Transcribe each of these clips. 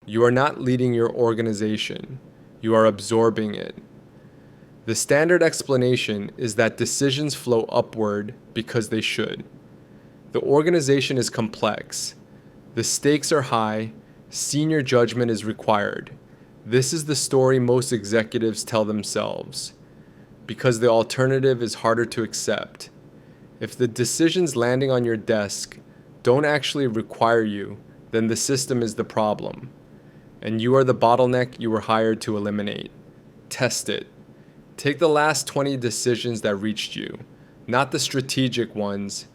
You are not leading your organization. You are absorbing it. The standard explanation is that decisions flow upward because they should. The organization is complex. The stakes are high. Senior judgment is required. This is the story most executives tell themselves, because the alternative is harder to accept. If the decisions landing on your desk don't actually require you, then the system is the problem, and you are the bottleneck you were hired to eliminate. Test it. Take the last 20 decisions that reached you, not the strategic ones,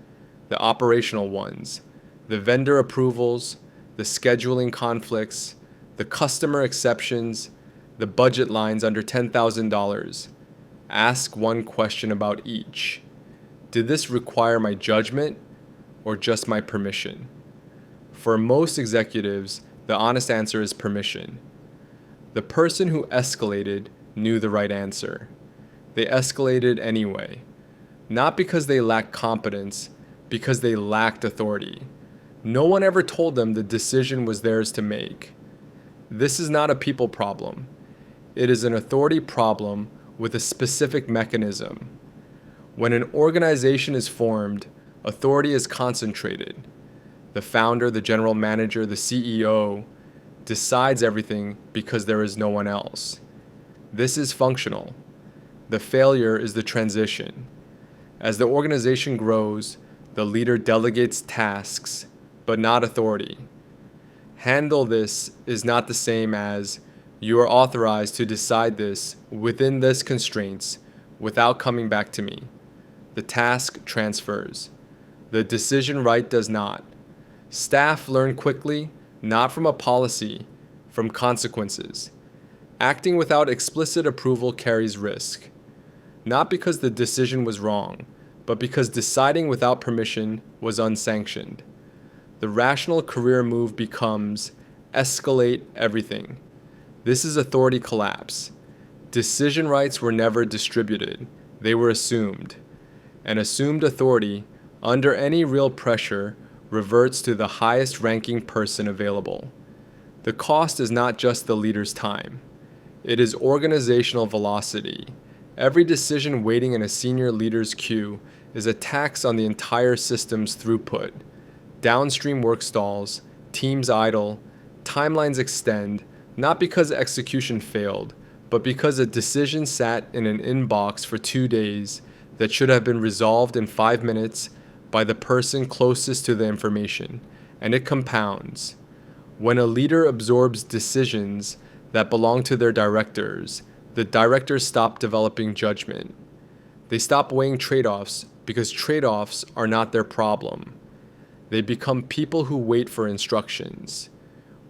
the operational ones, the vendor approvals, the scheduling conflicts, the customer exceptions, the budget lines under $10,000. Ask one question about each. Did this require my judgment or just my permission? For most executives, the honest answer is permission. The person who escalated knew the right answer. They escalated anyway, not because they lacked competence, because they lacked authority. No one ever told them the decision was theirs to make. This is not a people problem. It is an authority problem with a specific mechanism. When an organization is formed, authority is concentrated. The founder, the general manager, the CEO decides everything because there is no one else. This is functional. The failure is the transition. As the organization grows, the leader delegates tasks, but not authority. Handle this is not the same as you are authorized to decide this within this constraints without coming back to me. The task transfers. The decision right does not. Staff learn quickly, not from a policy, from consequences. Acting without explicit approval carries risk. Not because the decision was wrong, but because deciding without permission was unsanctioned. The rational career move becomes escalate everything. This is authority collapse. Decision rights were never distributed, they were assumed. And assumed authority, under any real pressure, reverts to the highest ranking person available. The cost is not just the leader's time. It is organizational velocity. Every decision waiting in a senior leader's queue is a tax on the entire system's throughput. Downstream work stalls, teams idle, timelines extend, not because execution failed, but because a decision sat in an inbox for 2 days that should have been resolved in 5 minutes by the person closest to the information, and it compounds. When a leader absorbs decisions that belong to their directors, the directors stop developing judgment. They stop weighing trade-offs because trade-offs are not their problem. They become people who wait for instructions,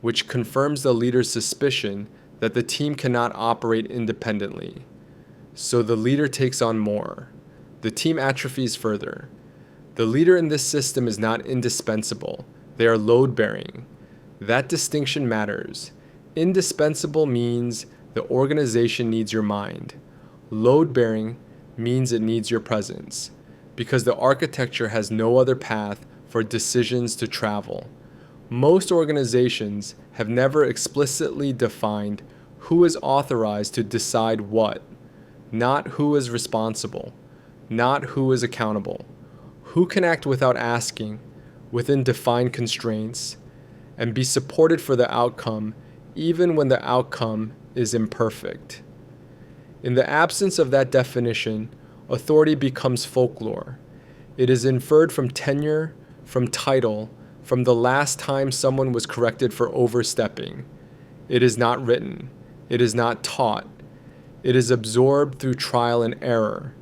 which confirms the leader's suspicion that the team cannot operate independently. So the leader takes on more. The team atrophies further. The leader in this system is not indispensable. They are load-bearing. That distinction matters. Indispensable means the organization needs your mind. Load-bearing means it needs your presence, because the architecture has no other path for decisions to travel. Most organizations have never explicitly defined who is authorized to decide what, not who is responsible, not who is accountable, who can act without asking, within defined constraints, and be supported for the outcome even when the outcome is imperfect. In the absence of that definition, authority becomes folklore. It is inferred from tenure, from title, from the last time someone was corrected for overstepping. It is not written. It is not taught. It is absorbed through trial and error,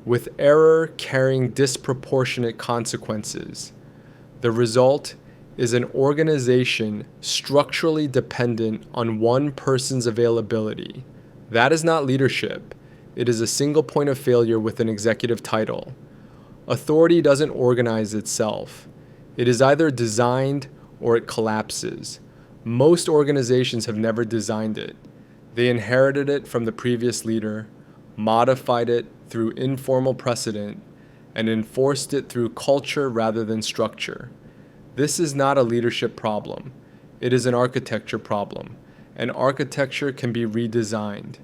with error carrying disproportionate consequences. The result is an organization structurally dependent on one person's availability. That is not leadership. It is a single point of failure with an executive title. Authority doesn't organize itself. It is either designed or it collapses. Most organizations have never designed it. They inherited it from the previous leader, modified it through informal precedent, and enforced it through culture rather than structure. This is not a leadership problem. It is an architecture problem, and architecture can be redesigned.